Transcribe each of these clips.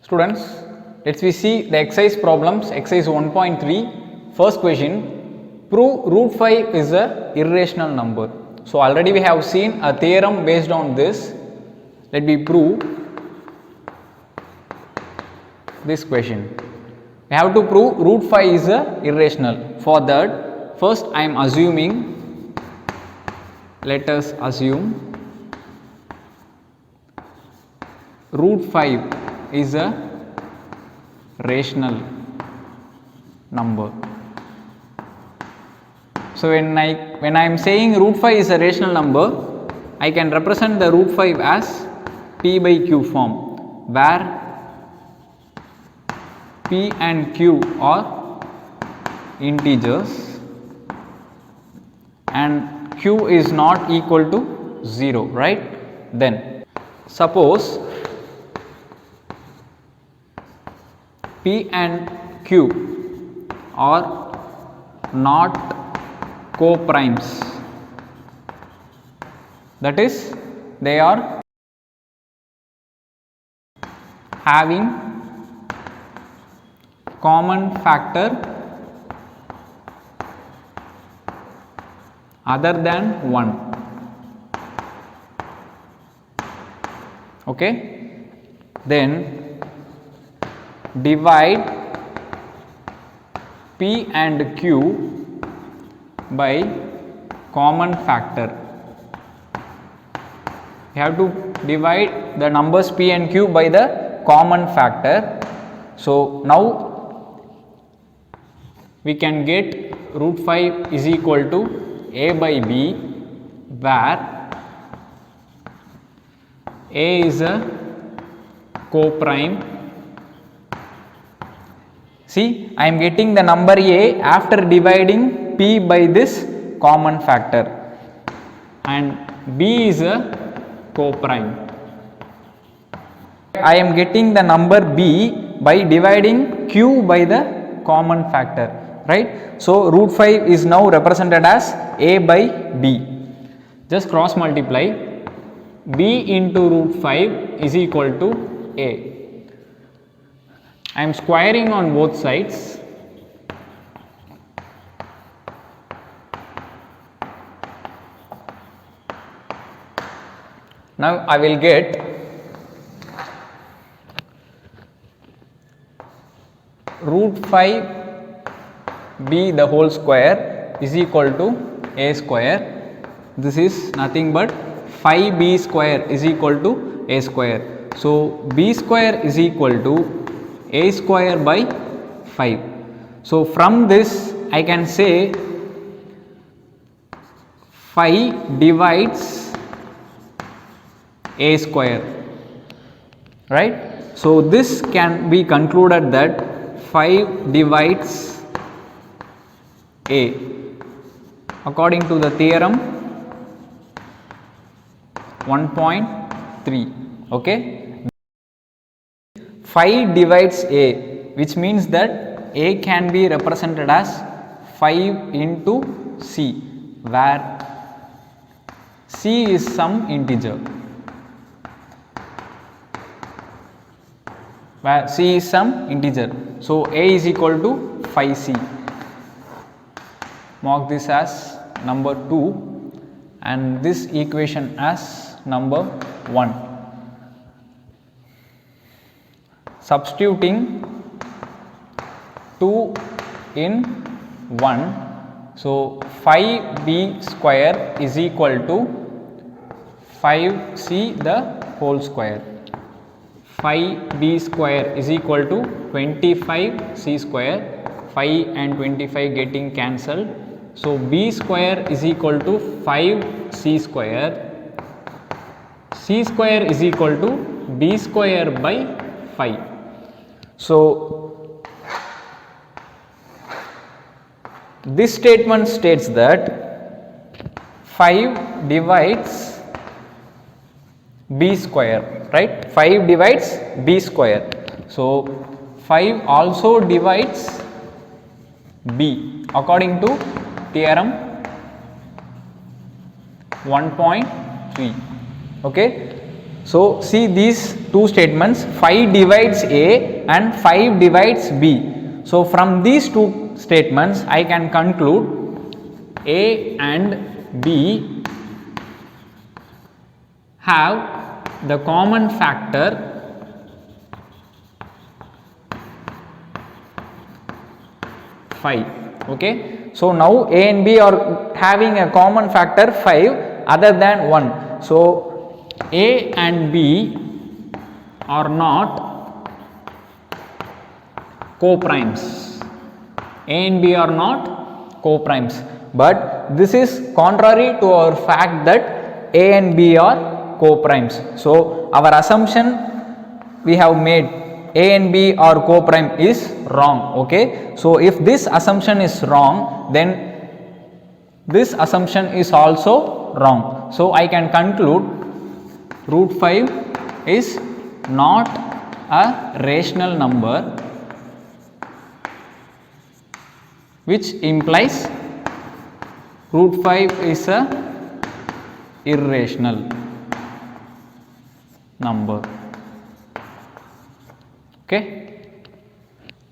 Students, let's we see the exercise problems. Exercise 1.3. First question, prove root 5 is a irrational number. So already we have seen a theorem based on this. Let me prove this question. We have to prove root 5 is a irrational. For that, first I am assuming, let us assume root 5 is a rational number. So when I am saying root 5 is a rational number, I can represent the root 5 as p by q form, where p and q are integers and q is not equal to 0, right? Then suppose p and q are not co-primes, that is, they are having common factor other than 1. Okay, then divide p and q by common factor. You have to divide the numbers p and q by the common factor. So now we can get root 5 is equal to a by b, where a is a co-prime. See, I am getting the number a after dividing p by this common factor, and b is a co-prime. I am getting the number b by dividing q by the common factor, right? So root 5 is now represented as a by b. Just cross multiply, b into root 5 is equal to a. I am squaring on both sides. Now I will get root 5 b the whole square is equal to a square. This is nothing but 5b square is equal to a square. So b square is equal to a square by 5. So from this I can say 5 divides a square, right? So this can be concluded that 5 divides a according to the theorem 1.3. okay, 5 divides a, which means that a can be represented as 5 into c, where c is some integer, where c is some integer. So a is equal to 5c. Mark this as number 2 and this equation as number 1. Substituting 2 in 1, so 5b square is equal to 5c the whole square. 5b square is equal to 25c square, 5 and 25 getting cancelled. So b square is equal to 5c square, c square is equal to b square by 5. So this statement states that 5 divides b square, right? 5 divides b square. So 5 also divides b according to theorem 1.3. Okay, So see these two statements, 5 divides A and 5 divides B. So from these two statements I can conclude A and B have the common factor 5. Okay. So now A and B are having a common factor 5 other than 1. So A and B are not co-primes. A and B are not co-primes, but this is contrary to our fact that A and B are co-primes. So our assumption we have made A and B are co-prime is wrong. Okay. So if this assumption is wrong, then this assumption is also wrong. So I can conclude root 5 is not a rational number, which implies root 5 is a irrational number. Okay.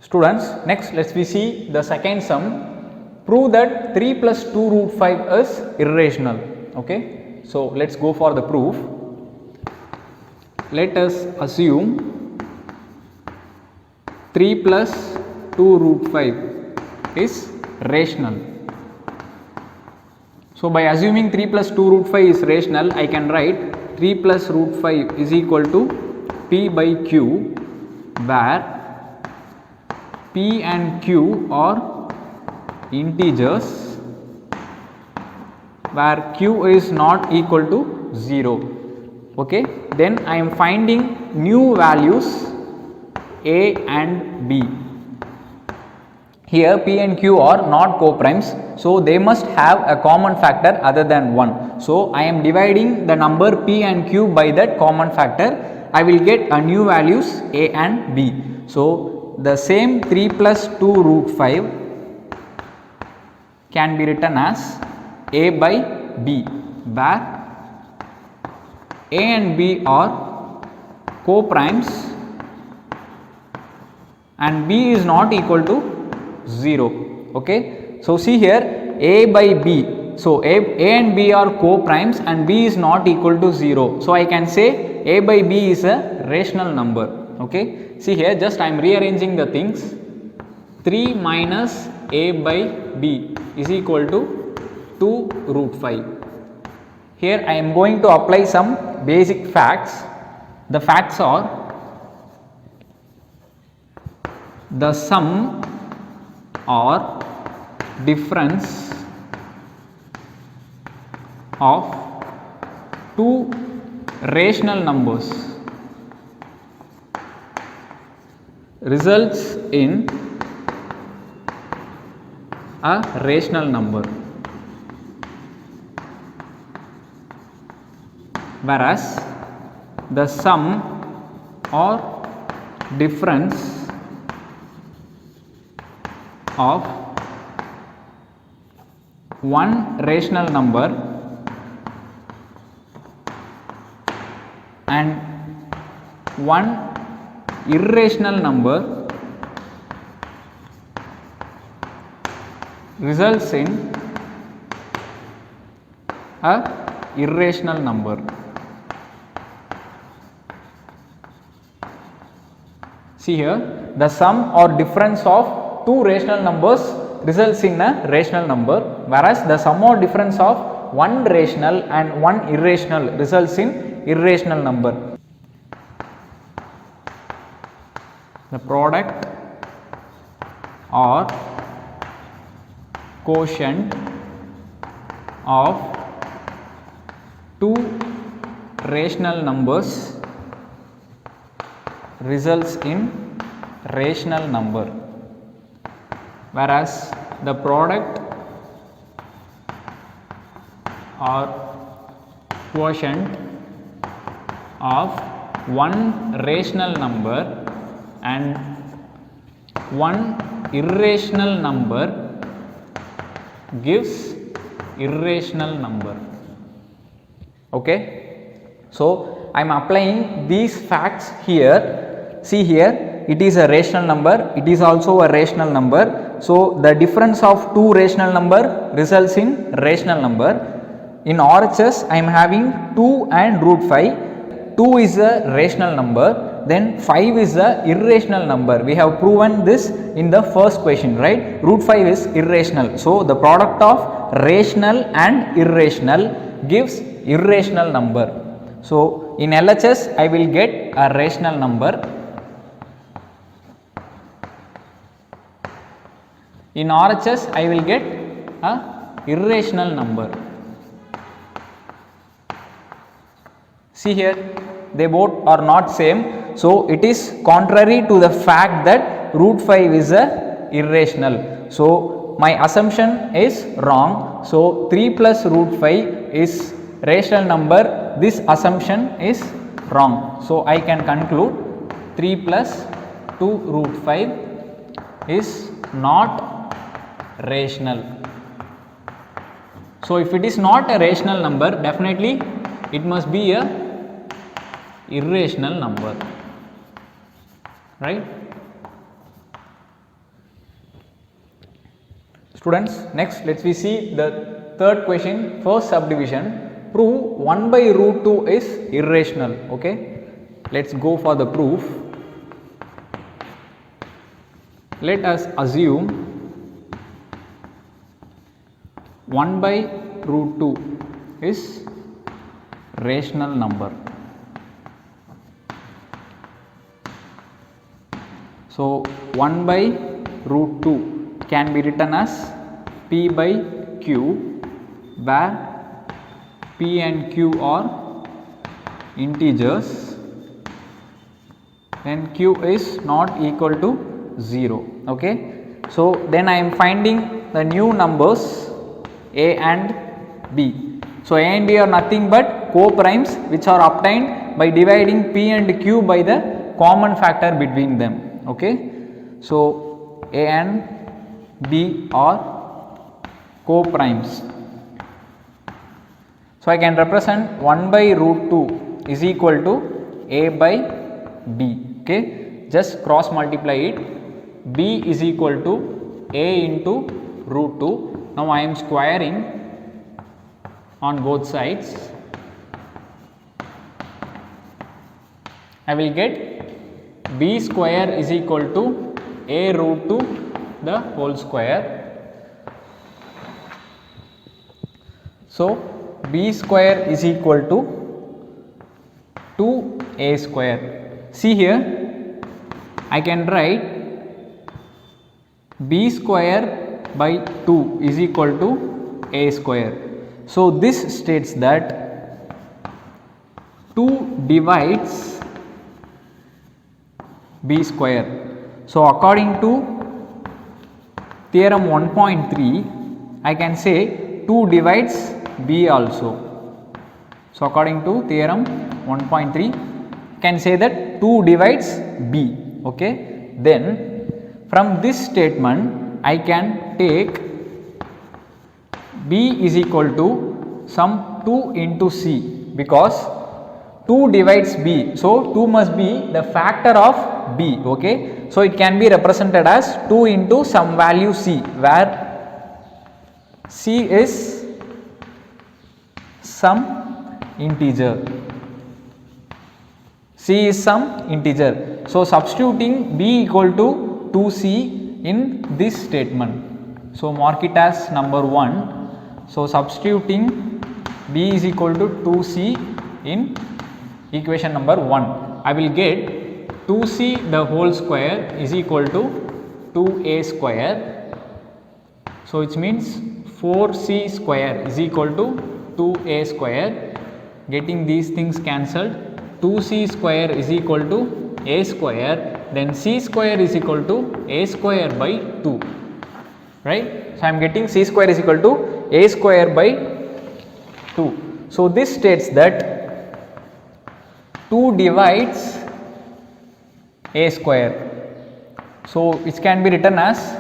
Students, next let us see the second sum. Prove that 3 plus 2 root 5 is irrational. Okay. So let us go for the proof. Let us assume 3 plus 2 root 5 is rational. So by assuming 3 plus 2 root 5 is rational, I can write 3 plus root 5 is equal to P by Q, where P and Q are integers, where Q is not equal to 0. Okay. Then I am finding new values A and B. Here P and Q are not co-primes, so they must have a common factor other than 1. So I am dividing the number P and Q by that common factor. I will get a new values A and B. So the same 3 plus 2 root 5 can be written as A by B, where A and B are co-primes and B is not equal to 0. Okay. So see here A by B. So A and B are co-primes and B is not equal to 0. So I can say A by B is a rational number. Okay. See here, just I am rearranging the things. 3 minus A by B is equal to 2 root 5. Here I am going to apply some basic facts. The facts are: the sum or difference of two rational numbers results in a rational number, whereas the sum or difference of one rational number and one irrational number results in a irrational number. See here, the sum or difference of two rational numbers results in a rational number, whereas the sum or difference of one rational and one irrational results in irrational number. The product or quotient of two rational numbers results in rational number, whereas the product or quotient of one rational number and one irrational number gives irrational number. Okay. So I am applying these facts here. See here, it is a rational number, it is also a rational number. So the difference of two rational number results in rational number. In RHS I am having 2 and root 5. 2 is a rational number, then 5 is a irrational number. We have proven this in the first question, right? Root 5 is irrational. So the product of rational and irrational gives irrational number. So in LHS I will get a rational number. In RHS I will get a irrational number. See here, they both are not same. So it is contrary to the fact that root 5 is a irrational. So my assumption is wrong. So 3 plus root 5 is rational number. This assumption is wrong. So I can conclude 3 plus 2 root 5 is not rational. So if it is not a rational number, definitely it must be a irrational number, right? Students, next let us see the third question, first subdivision. Prove 1 by root 2 is irrational. Okay, let us go for the proof. Let us assume 1 by root 2 is rational number. So 1 by root 2 can be written as P by Q, where P and Q are integers, then Q is not equal to 0. Okay. So then I am finding the new numbers A and B. So A and B are nothing but co-primes which are obtained by dividing P and Q by the common factor between them. Okay. So A and B are co-primes. So I can represent 1 by root 2 is equal to A by B. Okay. Just cross multiply it. B is equal to A into root 2. Now I am squaring on both sides. I will get B square is equal to A root 2 the whole square. So B square is equal to 2A square. See here, I can write B square by 2 is equal to A square. So this states that 2 divides B square. So according to theorem 1.3, I can say 2 divides B also. So according to theorem 1.3, can say that 2 divides B. Okay. Then from this statement I can take B is equal to some 2 into C, because 2 divides B. So 2 must be the factor of B. Okay. So it can be represented as 2 into some value C, where C is some integer. C is some integer. So substituting B equal to 2C in this statement. So mark it as number 1. So substituting B is equal to 2C in equation number 1. I will get 2C the whole square is equal to 2A square. So it means 4C square is equal to 2A square. Getting these things cancelled, 2C square is equal to A square, then C square is equal to A square by 2, right. So I am getting C square is equal to A square by 2. So this states that 2 divides A square. So it can be written as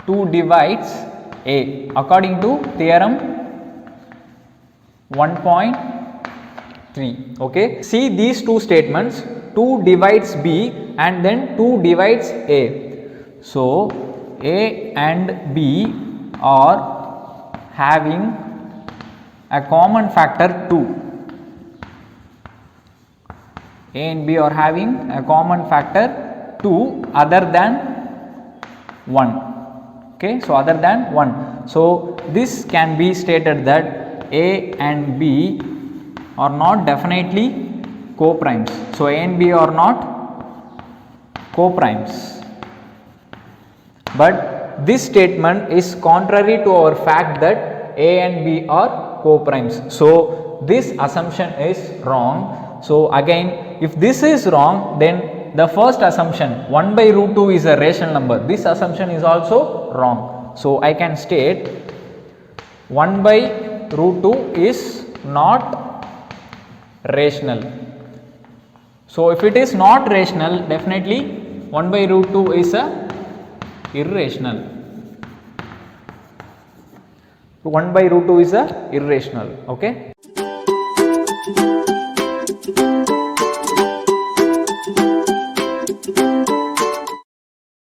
2 divides A according to theorem 1.3. 3. Okay, see these two statements, 2 divides B and then 2 divides A. So A and B are having a common factor 2. A and B are having a common factor 2 other than 1. Okay, so other than 1. So this can be stated that A and B are not definitely co-primes. So A and B are not co-primes. But this statement is contrary to our fact that A and B are co-primes. So this assumption is wrong. So again, if this is wrong, then the first assumption 1 by root 2 is a rational number. This assumption is also wrong. So I can state 1 by root 2 is not rational. So if it is not rational, definitely 1 by root 2 is a irrational. 1 by root 2 is a irrational. Okay.